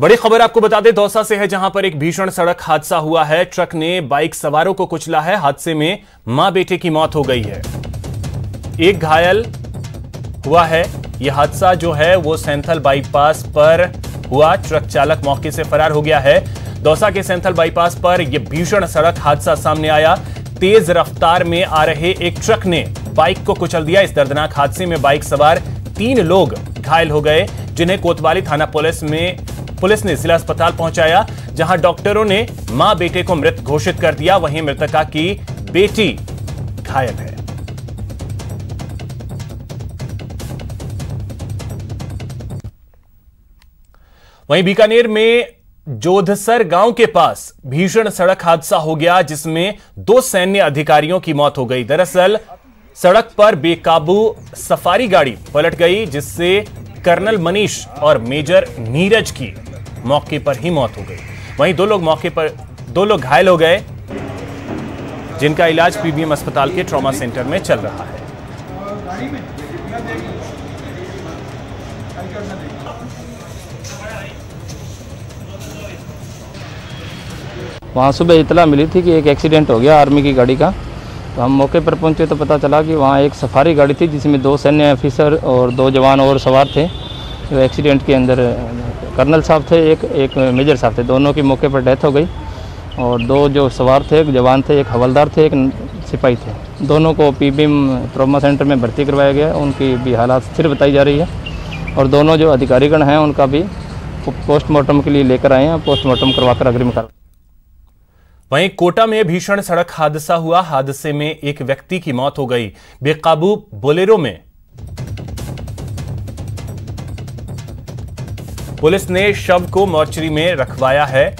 बड़ी खबर आपको बता दें, दौसा से है, जहां पर एक भीषण सड़क हादसा हुआ है। ट्रक ने बाइक सवारों को कुचला है। हादसे में मां बेटे की मौत हो गई है, एक घायल हुआ है। यह हादसा जो है वो सैंथल बाईपास पर हुआ। ट्रक चालक मौके से फरार हो गया है। दौसा के सैंथल बाईपास पर यह भीषण सड़क हादसा सामने आया। तेज रफ्तार में आ रहे एक ट्रक ने बाइक को कुचल दिया। इस दर्दनाक हादसे में बाइक सवार 3 लोग घायल हो गए, जिन्हें कोतवाली थाना पुलिस ने जिला अस्पताल पहुंचाया, जहां डॉक्टरों ने मां बेटे को मृत घोषित कर दिया। वहीं मृतका की बेटी घायल है। वहीं बीकानेर में जोधसर गांव के पास भीषण सड़क हादसा हो गया, जिसमें 2 सैन्य अधिकारियों की मौत हो गई। दरअसल सड़क पर बेकाबू सफारी गाड़ी पलट गई, जिससे कर्नल मनीष और मेजर नीरज की मौके पर ही मौत हो गई। वहीं 2 लोग घायल हो गए, जिनका इलाज पीबीएम अस्पताल के ट्रॉमा सेंटर में चल रहा है। वहाँ सुबह इतला मिली थी कि एक एक्सीडेंट हो गया आर्मी की गाड़ी का। तो हम मौके पर पहुंचे तो पता चला कि वहाँ एक सफारी गाड़ी थी, जिसमें 2 सैन्य ऑफिसर और 2 जवान और सवार थे। तो एक्सीडेंट के अंदर कर्नल साहब थे, एक मेजर साहब थे। दोनों की मौके पर डेथ हो गई। और 2 जो सवार थे, एक जवान थे, एक हवलदार थे, एक सिपाही थे। दोनों को पीबीएम ट्रॉमा सेंटर में भर्ती करवाया गया। उनकी भी हालात स्थिर बताई जा रही है। और दोनों जो अधिकारीगण हैं उनका भी पोस्टमार्टम के लिए लेकर आए हैं। पोस्टमार्टम करवाकर अग्रिम कार्रवाई। वहीं कोटा में भीषण सड़क हादसा हुआ। हादसे में एक व्यक्ति की मौत हो गई। बेकाबू बोलेरो में पुलिस ने शव को मोर्चरी में रखवाया है।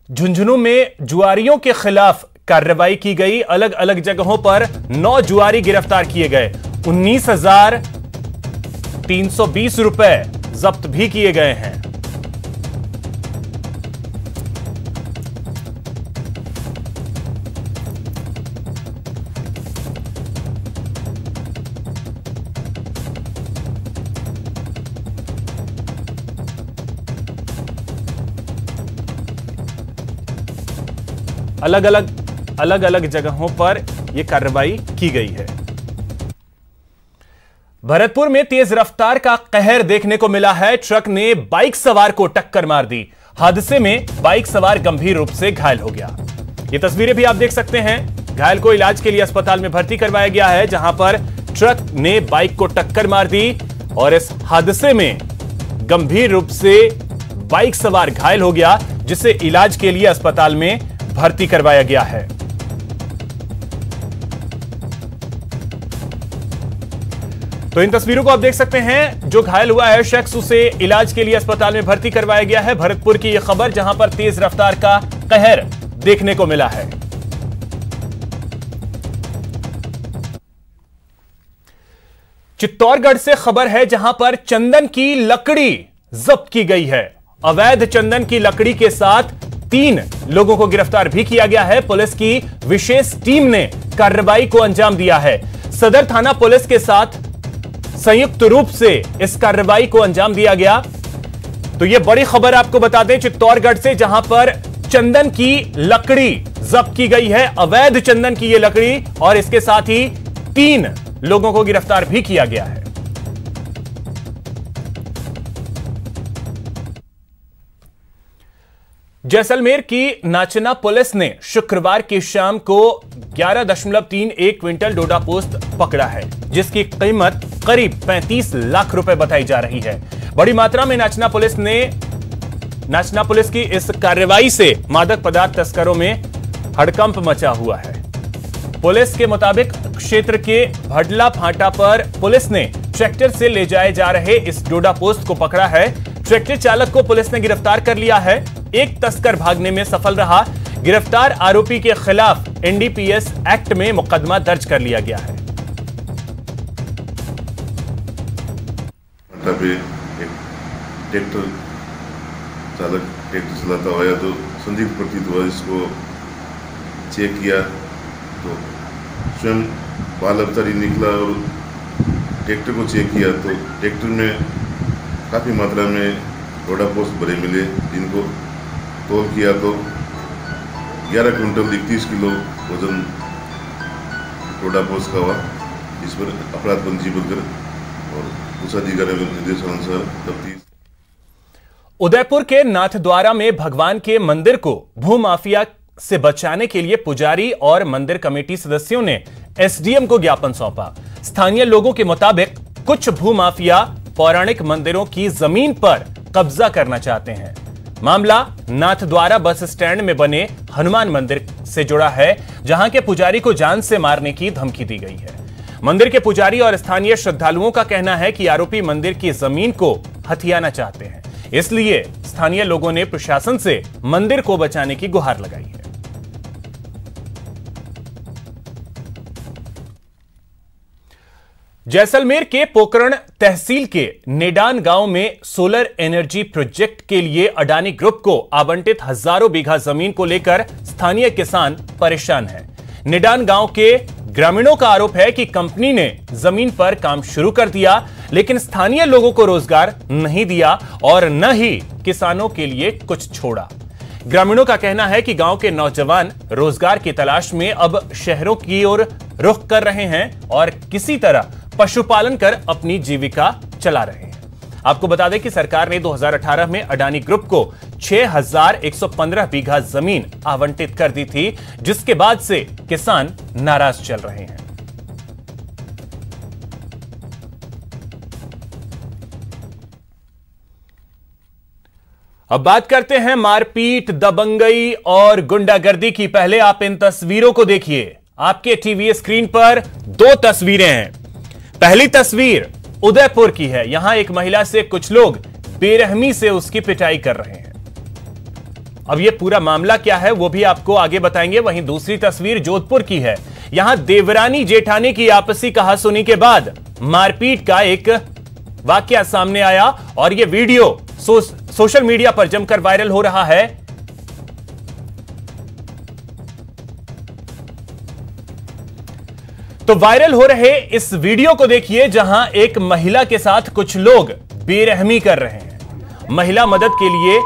झुंझुनू में जुआरियों के खिलाफ कार्रवाई की गई। अलग अलग जगहों पर 9 जुआरी गिरफ्तार किए गए। 19,320 रुपए जब्त भी किए गए हैं। अलग अलग जगहों पर यह कार्रवाई की गई है। भरतपुर में तेज रफ्तार का कहर देखने को मिला है। ट्रक ने बाइक सवार को टक्कर मार दी। हादसे में बाइक सवार गंभीर रूप से घायल हो गया। ये तस्वीरें भी आप देख सकते हैं। घायल को इलाज के लिए अस्पताल में भर्ती करवाया गया है, जहां पर ट्रक ने बाइक को टक्कर मार दी और इस हादसे में गंभीर रूप से बाइक सवार घायल हो गया, जिसे इलाज के लिए अस्पताल में भर्ती करवाया गया है। तो इन तस्वीरों को आप देख सकते हैं। जो घायल हुआ है शख्स, उसे इलाज के लिए अस्पताल में भर्ती करवाया गया है। भरतपुर की यह खबर, जहां पर तेज रफ्तार का कहर देखने को मिला है। चित्तौड़गढ़ से खबर है, जहां पर चंदन की लकड़ी जब्त की गई है। अवैध चंदन की लकड़ी के साथ 3 लोगों को गिरफ्तार भी किया गया है। पुलिस की विशेष टीम ने कार्रवाई को अंजाम दिया है। सदर थाना पुलिस के साथ संयुक्त रूप से इस कार्रवाई को अंजाम दिया गया। तो यह बड़ी खबर आपको बता दें चित्तौड़गढ़ से, जहां पर चंदन की लकड़ी जब्त की गई है। अवैध चंदन की यह लकड़ी, और इसके साथ ही 3 लोगों को गिरफ्तार भी किया गया है। जैसलमेर की नाचना पुलिस ने शुक्रवार की शाम को 11.31 क्विंटल डोडा पोस्त पकड़ा है, जिसकी कीमत करीब 35 लाख रुपए बताई जा रही है। बड़ी मात्रा में नाचना पुलिस की इस कार्रवाई से मादक पदार्थ तस्करों में हड़कंप मचा हुआ है। पुलिस के मुताबिक क्षेत्र के भडला फांटा पर पुलिस ने ट्रैक्टर से ले जाए जा रहे इस डोडा पोस्त को पकड़ा है। ट्रैक्टर चालक को पुलिस ने गिरफ्तार कर लिया है। एक तस्कर भागने में सफल रहा। गिरफ्तार आरोपी के खिलाफ एनडीपीएस एक्ट में मुकदमा दर्ज कर लिया गया है। एक ट्रैक्टर चालक ट्रैक्टर चलाता हुआ तो संदिग्ध प्रतीत हुआ, इसको चेक किया तो स्वयं बाल अवतारी निकला और ट्रैक्टर को चेक किया तो ट्रैक्टर में काफ़ी मात्रा में डोडा पोस्त भरे मिले, जिनको तौल किया तो 11 क्विंटल 31 किलो वजन डोडा पोस्त का हुआ। इस पर अपराध पंजीबद्ध कर और उच्च अधिकारियों के निर्देशानुसार तफ्तीश। उदयपुर के नाथद्वारा में भगवान के मंदिर को भूमाफिया से बचाने के लिए पुजारी और मंदिर कमेटी सदस्यों ने एसडीएम को ज्ञापन सौंपा। स्थानीय लोगों के मुताबिक कुछ भूमाफिया पौराणिक मंदिरों की जमीन पर कब्जा करना चाहते हैं। मामला नाथद्वारा बस स्टैंड में बने हनुमान मंदिर से जुड़ा है, जहां के पुजारी को जान से मारने की धमकी दी गई है। मंदिर के पुजारी और स्थानीय श्रद्धालुओं का कहना है कि आरोपी मंदिर की जमीन को हथियाना चाहते हैं, इसलिए स्थानीय लोगों ने प्रशासन से मंदिर को बचाने की गुहार लगाई है। जैसलमेर के पोकरण तहसील के नेडान गांव में सोलर एनर्जी प्रोजेक्ट के लिए अडानी ग्रुप को आवंटित हजारों बीघा जमीन को लेकर स्थानीय किसान परेशान हैं। नेडान गांव के ग्रामीणों का आरोप है कि कंपनी ने जमीन पर काम शुरू कर दिया, लेकिन स्थानीय लोगों को रोजगार नहीं दिया और न ही किसानों के लिए कुछ छोड़ा। ग्रामीणों का कहना है कि गांव के नौजवान रोजगार की तलाश में अब शहरों की ओर रुख कर रहे हैं और किसी तरह पशुपालन कर अपनी जीविका चला रहे हैं। आपको बता दें कि सरकार ने 2018 में अडानी ग्रुप को 6115 बीघा जमीन आवंटित कर दी थी, जिसके बाद से किसान नाराज चल रहे हैं। अब बात करते हैं मारपीट, दबंगई और गुंडागर्दी की। पहले आप इन तस्वीरों को देखिए। आपके टीवी स्क्रीन पर दो तस्वीरें हैं। पहली तस्वीर उदयपुर की है। यहां एक महिला से कुछ लोग बेरहमी से उसकी पिटाई कर रहे हैं। अब यह पूरा मामला क्या है वो भी आपको आगे बताएंगे। वहीं दूसरी तस्वीर जोधपुर की है। यहां देवरानी जेठानी की आपसी कहासुनी के बाद मारपीट का एक वाकया सामने आया और यह वीडियो सोशल मीडिया पर जमकर वायरल हो रहा है। तो वायरल हो रहे इस वीडियो को देखिए, जहां एक महिला के साथ कुछ लोग बेरहमी कर रहे हैं। महिला मदद के लिए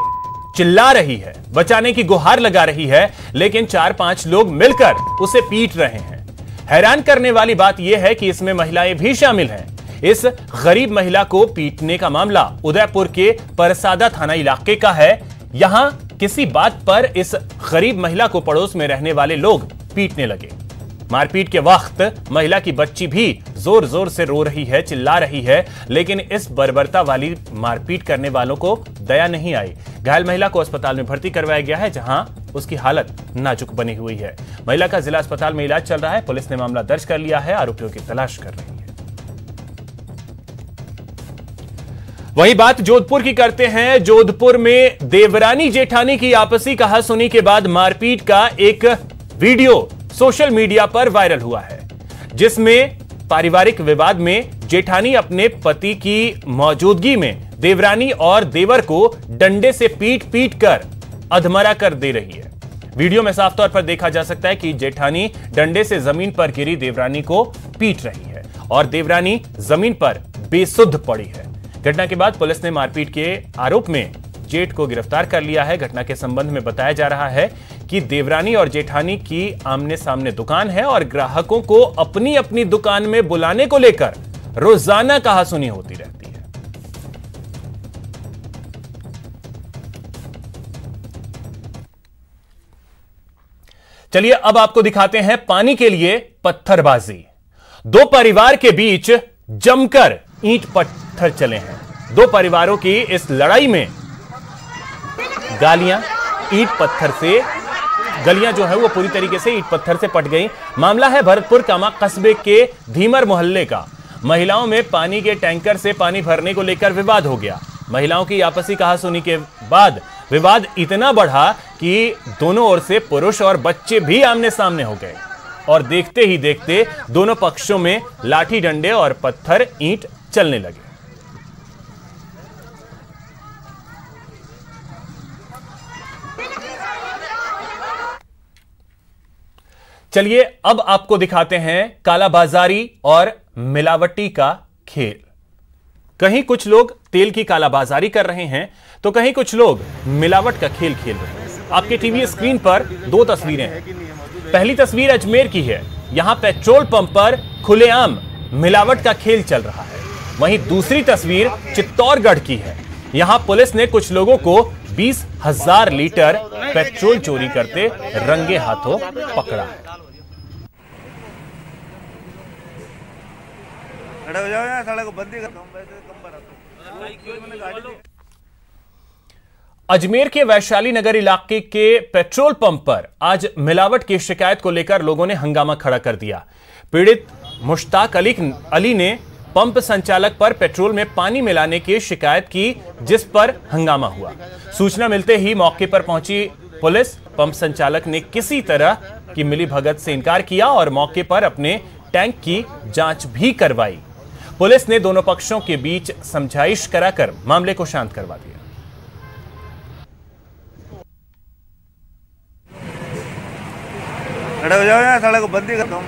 चिल्ला रही है, बचाने की गुहार लगा रही है, लेकिन 4-5 लोग मिलकर उसे पीट रहे हैं। हैरान करने वाली बात यह है कि इसमें महिलाएं भी शामिल हैं। इस गरीब महिला को पीटने का मामला उदयपुर के परसादा थाना इलाके का है। यहां किसी बात पर इस गरीब महिला को पड़ोस में रहने वाले लोग पीटने लगे। मारपीट के वक्त महिला की बच्ची भी जोर जोर से रो रही है, चिल्ला रही है, लेकिन इस बर्बरता वाली मारपीट करने वालों को दया नहीं आई। घायल महिला को अस्पताल में भर्ती करवाया गया है, जहां उसकी हालत नाजुक बनी हुई है। महिला का जिला अस्पताल में इलाज चल रहा है। पुलिस ने मामला दर्ज कर लिया है, आरोपियों की तलाश कर रही है। वही बात जोधपुर की करते हैं। जोधपुर में देवरानी जेठानी की आपसी कहासुनी के बाद मारपीट का एक वीडियो सोशल मीडिया पर वायरल हुआ है, जिसमें पारिवारिक विवाद में जेठानी अपने पति की मौजूदगी में देवरानी और देवर को डंडे से पीट कर अधमरा कर दे रही है। वीडियो में साफ तौर पर देखा जा सकता है कि जेठानी डंडे से जमीन पर गिरी देवरानी को पीट रही है और देवरानी जमीन पर बेसुध पड़ी है। घटना के बाद पुलिस ने मारपीट के आरोप में जेठ को गिरफ्तार कर लिया है। घटना के संबंध में बताया जा रहा है कि देवरानी और जेठानी की आमने सामने दुकान है और ग्राहकों को अपनी अपनी दुकान में बुलाने को लेकर रोजाना कहासुनी होती रहती है। चलिए अब आपको दिखाते हैं पानी के लिए पत्थरबाजी। दो परिवार के बीच जमकर ईंट पत्थर चले हैं। दो परिवारों की इस लड़ाई में गालियां ईंट पत्थर से गलियां जो है वो पूरी तरीके से ईंट पत्थर से पट गई। मामला है भरतपुर कामा कस्बे के धीमर मोहल्ले का। महिलाओं में पानी के टैंकर से पानी भरने को लेकर विवाद हो गया। महिलाओं की आपसी कहासुनी के बाद विवाद इतना बढ़ा कि दोनों ओर से पुरुष और बच्चे भी आमने सामने हो गए और देखते ही देखते दोनों पक्षों में लाठी डंडे और पत्थर ईंट चलने लगे। चलिए अब आपको दिखाते हैं कालाबाजारी और मिलावटी का खेल। कहीं कुछ लोग तेल की कालाबाजारी कर रहे हैं तो कहीं कुछ लोग मिलावट का खेल खेल रहे हैं। आपके टीवी स्क्रीन पर दो तस्वीरें हैं। पहली तस्वीर अजमेर की है। यहां पेट्रोल पंप पर खुलेआम मिलावट का खेल चल रहा है। वहीं दूसरी तस्वीर चित्तौड़गढ़ की है। यहां पुलिस ने कुछ लोगों को 20,000 लीटर पेट्रोल चोरी करते रंगे हाथों पकड़ा है। खड़े हो जाओ यार, सड़क को बंदी कर। अजमेर के वैशाली नगर इलाके के पेट्रोल पंप पर आज मिलावट की शिकायत को लेकर लोगों ने हंगामा खड़ा कर दिया। पीड़ित मुश्ताक अली ने पंप संचालक पर पेट्रोल में पानी मिलाने की शिकायत की, जिस पर हंगामा हुआ। सूचना मिलते ही मौके पर पहुंची पुलिस। पंप संचालक ने किसी तरह की मिलीभगत से इनकार किया और मौके पर अपने टैंक की जांच भी करवाई। पुलिस ने दोनों पक्षों के बीच समझाइश कराकर मामले को शांत करवा दिया। खड़े हो जाओ यार, सड़क को बंदी कर। कम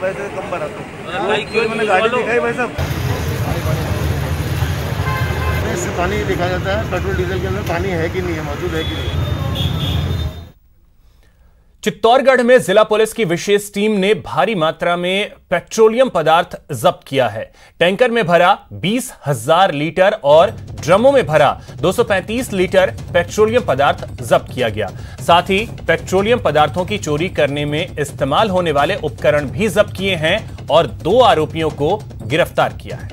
मैंने गाड़ी दिखाई भाई साहब। इससे पानी दिखा जाता है पेट्रोल डीजल के अंदर पानी है कि नहीं है, मौजूद है कि नहीं। चित्तौड़गढ़ में जिला पुलिस की विशेष टीम ने भारी मात्रा में पेट्रोलियम पदार्थ जब्त किया है। टैंकर में भरा 20,000 लीटर और ड्रमों में भरा 235 लीटर पेट्रोलियम पदार्थ जब्त किया गया। साथ ही पेट्रोलियम पदार्थों की चोरी करने में इस्तेमाल होने वाले उपकरण भी जब्त किए हैं और 2 आरोपियों को गिरफ्तार किया है।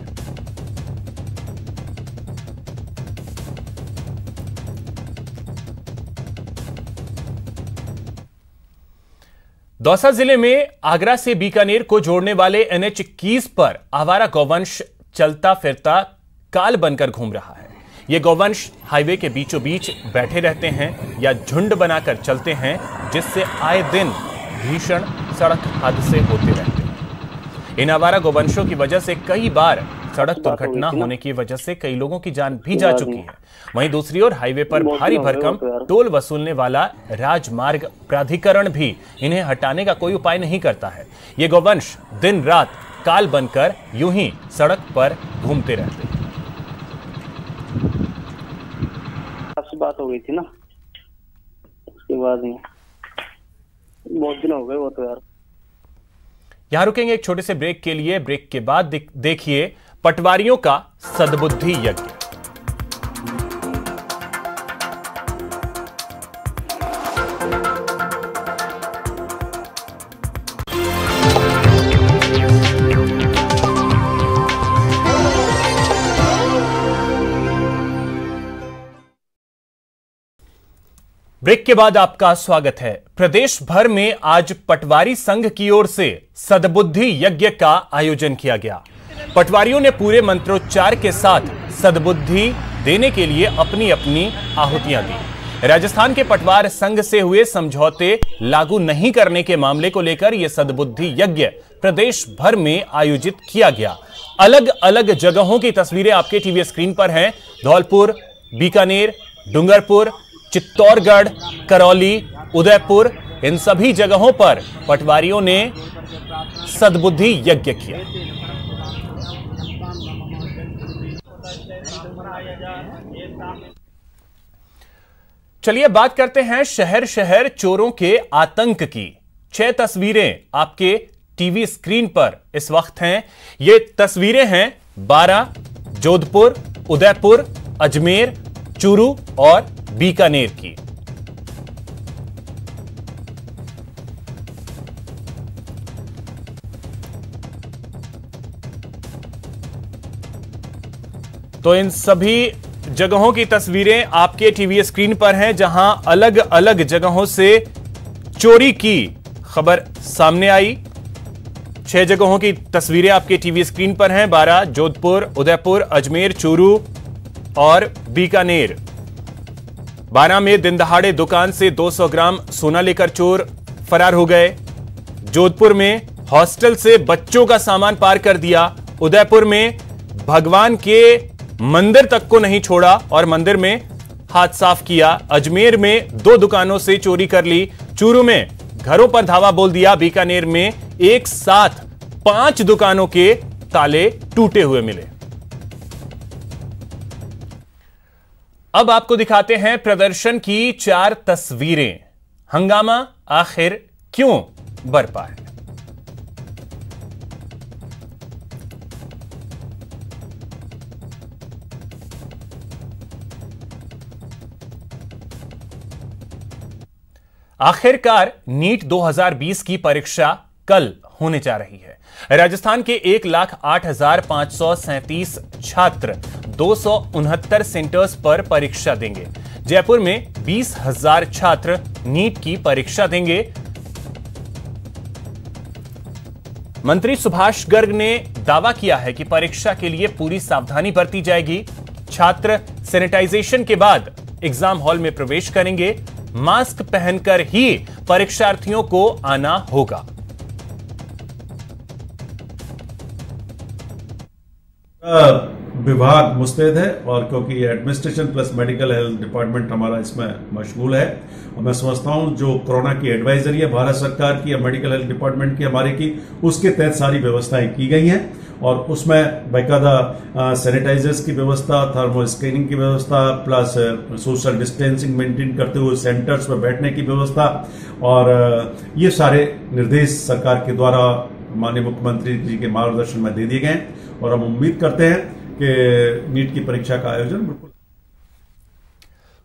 दौसा जिले में आगरा से बीकानेर को जोड़ने वाले NH 21 पर आवारा गौवंश चलता फिरता काल बनकर घूम रहा है। ये गौवंश हाईवे के बीचों बीच बैठे रहते हैं या झुंड बनाकर चलते हैं, जिससे आए दिन भीषण सड़क हादसे होते रहते हैं। इन आवारा गौवंशों की वजह से कई बार सड़क दुर्घटना होने की वजह से कई लोगों की जान भी जा चुकी है। वहीं दूसरी ओर हाईवे पर भारी भरकम टोल वसूलने वाला राजमार्ग प्राधिकरण भी इन्हें हटाने का कोई उपाय नहीं करता है। ये गौवंश दिन रात काल बनकर यूं ही सड़क पर घूमते रहते हैं। आपसे बात हो गई थी ना, उसके बाद में बहुत दिन हो गए वो तो यार। यहां रुकेंगे एक छोटे से ब्रेक के लिए। ब्रेक के बाद देखिए पटवारियों का सद्बुद्धि यज्ञ। ब्रेक के बाद आपका स्वागत है। प्रदेश भर में आज पटवारी संघ की ओर से सद्बुद्धि यज्ञ का आयोजन किया गया। पटवारियों ने पूरे मंत्रोच्चार के साथ सद्बुद्धि देने के लिए अपनी अपनी आहुतियां दी। राजस्थान के पटवार संघ से हुए समझौते लागू नहीं करने के मामले को लेकर यह सद्बुद्धि यज्ञ प्रदेश भर में आयोजित किया गया। अलग अलग जगहों की तस्वीरें आपके टीवी स्क्रीन पर हैं। धौलपुर, बीकानेर, डूंगरपुर, चित्तौड़गढ़, करौली, उदयपुर, इन सभी जगहों पर पटवारियों ने सद्बुद्धि यज्ञ किया। चलिए बात करते हैं शहर शहर चोरों के आतंक की। 6 तस्वीरें आपके टीवी स्क्रीन पर इस वक्त हैं। ये तस्वीरें हैं बारां, जोधपुर, उदयपुर, अजमेर, चूरू और बीकानेर की। तो इन सभी जगहों की तस्वीरें आपके टीवी स्क्रीन पर हैं, जहां अलग अलग जगहों से चोरी की खबर सामने आई। 6 जगहों की तस्वीरें आपके टीवी स्क्रीन पर हैं। 12 जोधपुर, उदयपुर, अजमेर, चूरू और बीकानेर। 12 में दिन दहाड़े दुकान से 200 ग्राम सोना लेकर चोर फरार हो गए। जोधपुर में हॉस्टल से बच्चों का सामान पार कर दिया। उदयपुर में भगवान के मंदिर तक को नहीं छोड़ा और मंदिर में हाथ साफ किया। अजमेर में 2 दुकानों से चोरी कर ली। चूरू में घरों पर धावा बोल दिया। बीकानेर में एक साथ 5 दुकानों के ताले टूटे हुए मिले। अब आपको दिखाते हैं प्रदर्शन की 4 तस्वीरें। हंगामा आखिर क्यों बरपा है? आखिरकार नीट 2020 की परीक्षा कल होने जा रही है। राजस्थान के 1,08,537 छात्र 269 सेंटर्स पर परीक्षा देंगे। जयपुर में 20,000 छात्र नीट की परीक्षा देंगे। मंत्री सुभाष गर्ग ने दावा किया है कि परीक्षा के लिए पूरी सावधानी बरती जाएगी। छात्र सैनिटाइजेशन के बाद एग्जाम हॉल में प्रवेश करेंगे। मास्क पहनकर ही परीक्षार्थियों को आना होगा। विभाग मुस्तैद है और क्योंकि administration plus medical health department हमारा इसमें मशगूल है और मैं समझता हूं जो कोरोना की एडवाइजरी है भारत सरकार की या मेडिकल हेल्थ डिपार्टमेंट की हमारे की, उसके तहत सारी व्यवस्थाएं की गई हैं और उसमें बाकायदा सैनिटाइजर्स की व्यवस्था, थर्मल स्कैनिंग की व्यवस्था, प्लस सोशल डिस्टेंसिंग मेंटेन करते हुए सेंटर्स में बैठने की व्यवस्था और ये सारे निर्देश सरकार के द्वारा माननीय मुख्यमंत्री जी के मार्गदर्शन में दे दिए गए और हम उम्मीद करते हैं कि नीट की परीक्षा का आयोजन बिल्कुल।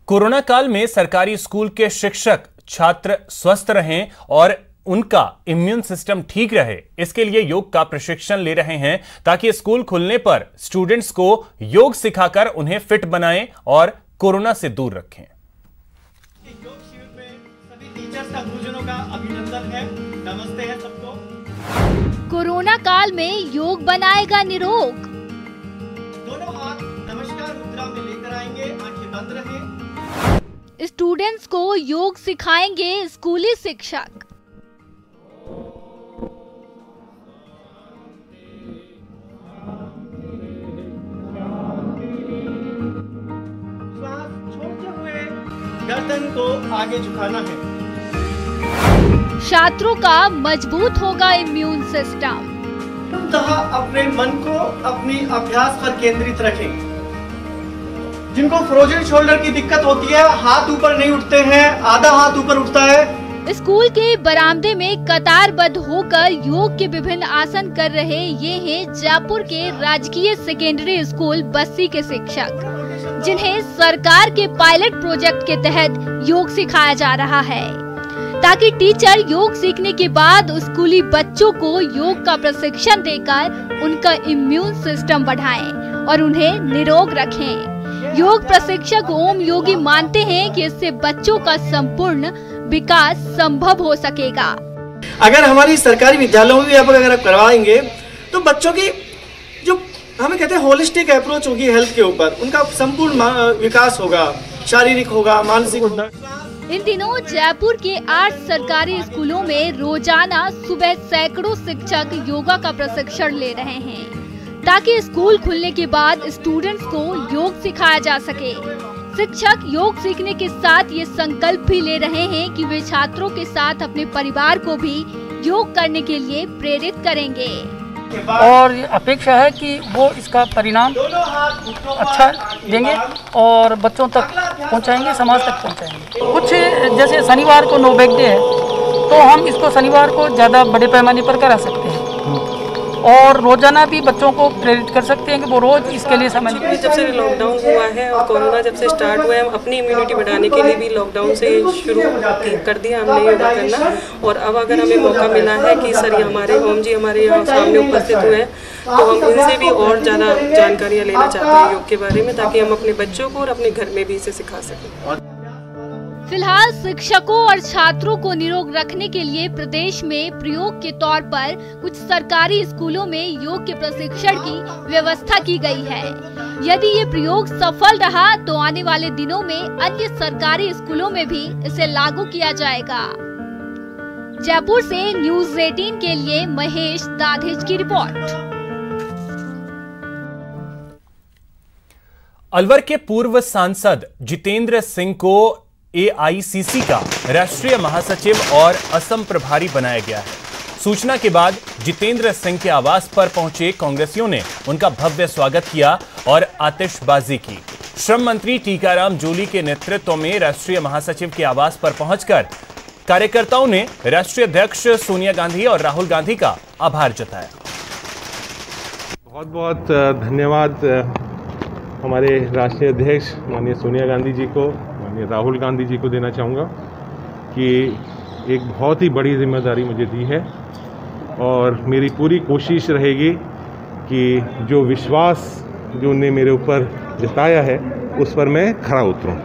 कोरोना काल में सरकारी स्कूल के शिक्षक छात्र स्वस्थ रहें और उनका इम्यून सिस्टम ठीक रहे, इसके लिए योग का प्रशिक्षण ले रहे हैं ताकि स्कूल खुलने पर स्टूडेंट्स को योग सिखाकर उन्हें फिट बनाएं और कोरोना से दूर रखें। योग शिविर में सभी टीचर्स का गुरुजनों का अभिनंदन है। नमस्ते है सबको। कोरोना काल में योग बनाएगा निरोग। दोनों हाथ नमस्कार मुद्रा में लेकर आएंगे, आंखें बंद रहें। स्टूडेंट्स को योग सिखाएंगे स्कूली शिक्षक। श्वास छोड़ते हुए गर्दन को आगे झुकाना है। छात्रों का मजबूत होगा इम्यून सिस्टम। अपने मन को अपनी अभ्यास पर केंद्रित रखें। जिनको फ्रोजन शोल्डर की दिक्कत होती है, हाथ ऊपर नहीं उठते हैं, आधा हाथ ऊपर उठता है। स्कूल के बरामदे में कतारबद्ध होकर योग के विभिन्न आसन कर रहे ये हैं जयपुर के राजकीय सेकेंडरी स्कूल बस्सी के शिक्षक, जिन्हें सरकार के पायलट प्रोजेक्ट के तहत योग सिखाया जा रहा है ताकि टीचर योग सीखने के बाद स्कूली बच्चों को योग का प्रशिक्षण देकर उनका इम्यून सिस्टम बढ़ाएं और उन्हें निरोग रखें। योग प्रशिक्षक ओम योगी मानते हैं कि इससे बच्चों का संपूर्ण विकास संभव हो सकेगा। अगर हमारी सरकारी विद्यालयों में भी अगर आप करवाएंगे तो बच्चों की जो हमें कहते हैं होलिस्टिक अप्रोच होगी हेल्थ के ऊपर, उनका संपूर्ण विकास होगा, शारीरिक होगा, मानसिक होगा। इन दिनों जयपुर के 8 सरकारी स्कूलों में रोजाना सुबह सैकड़ों शिक्षक योगा का प्रशिक्षण ले रहे हैं ताकि स्कूल खुलने के बाद स्टूडेंट्स को योग सिखाया जा सके। शिक्षक योग सीखने के साथ ये संकल्प भी ले रहे हैं कि वे छात्रों के साथ अपने परिवार को भी योग करने के लिए प्रेरित करेंगे और अपेक्षा है कि वो इसका परिणाम अच्छा देंगे और बच्चों तक पहुंचाएंगे, समाज तक पहुंचाएंगे। कुछ जैसे शनिवार को नो बैग डे है तो हम इसको शनिवार को ज़्यादा बड़े पैमाने पर करा सकते हैं और रोजाना भी बच्चों को प्रेरित कर सकते हैं कि वो रोज इसके लिए समय निकालें। जब से लॉकडाउन हुआ है और कोरोना जब से स्टार्ट हुआ है, हम अपनी इम्यूनिटी बढ़ाने के लिए भी लॉकडाउन से शुरू कर दिया हमने योगा करना। और अब अगर हमें मौका मिला है कि सर हमारे होम जी हमारे यहाँ सामने उपस्थित हुए हैं, तो हम इनसे भी और ज़्यादा जानकारियाँ लेना चाहते हैं योग के बारे में, ताकि हम अपने बच्चों को और अपने घर में भी इसे सिखा सकें। फिलहाल शिक्षकों और छात्रों को निरोग रखने के लिए प्रदेश में प्रयोग के तौर पर कुछ सरकारी स्कूलों में योग के प्रशिक्षण की व्यवस्था की गई है। यदि ये प्रयोग सफल रहा तो आने वाले दिनों में अन्य सरकारी स्कूलों में भी इसे लागू किया जाएगा। जयपुर से न्यूज़ 18 के लिए महेश दाधेज की रिपोर्ट। अलवर के पूर्व सांसद जितेंद्र सिंह को एआईसीसी का राष्ट्रीय महासचिव और असम प्रभारी बनाया गया है। सूचना के बाद जितेंद्र सिंह के आवास पर पहुंचे कांग्रेसियों ने उनका भव्य स्वागत किया और आतिशबाजी की। श्रम मंत्री टीकाराम जूली के नेतृत्व में राष्ट्रीय महासचिव के आवास पर पहुंचकर कार्यकर्ताओं ने राष्ट्रीय अध्यक्ष सोनिया गांधी और राहुल गांधी का आभार जताया। बहुत बहुत धन्यवाद हमारे राष्ट्रीय अध्यक्ष माननीय सोनिया गांधी जी को, माननीय राहुल गांधी जी को देना चाहूँगा कि एक बहुत ही बड़ी जिम्मेदारी मुझे दी है और मेरी पूरी कोशिश रहेगी कि जो विश्वास जो उन्होंने मेरे ऊपर जताया है उस पर मैं खरा उतरूं।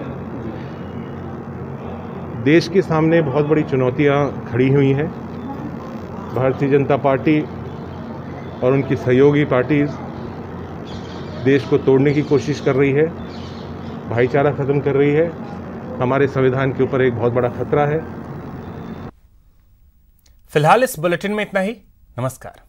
देश के सामने बहुत बड़ी चुनौतियां खड़ी हुई हैं। भारतीय जनता पार्टी और उनकी सहयोगी पार्टीज देश को तोड़ने की कोशिश कर रही है, भाईचारा खत्म कर रही है, हमारे संविधान के ऊपर एक बहुत बड़ा खतरा है। फिलहाल इस बुलेटिन में इतना ही। नमस्कार।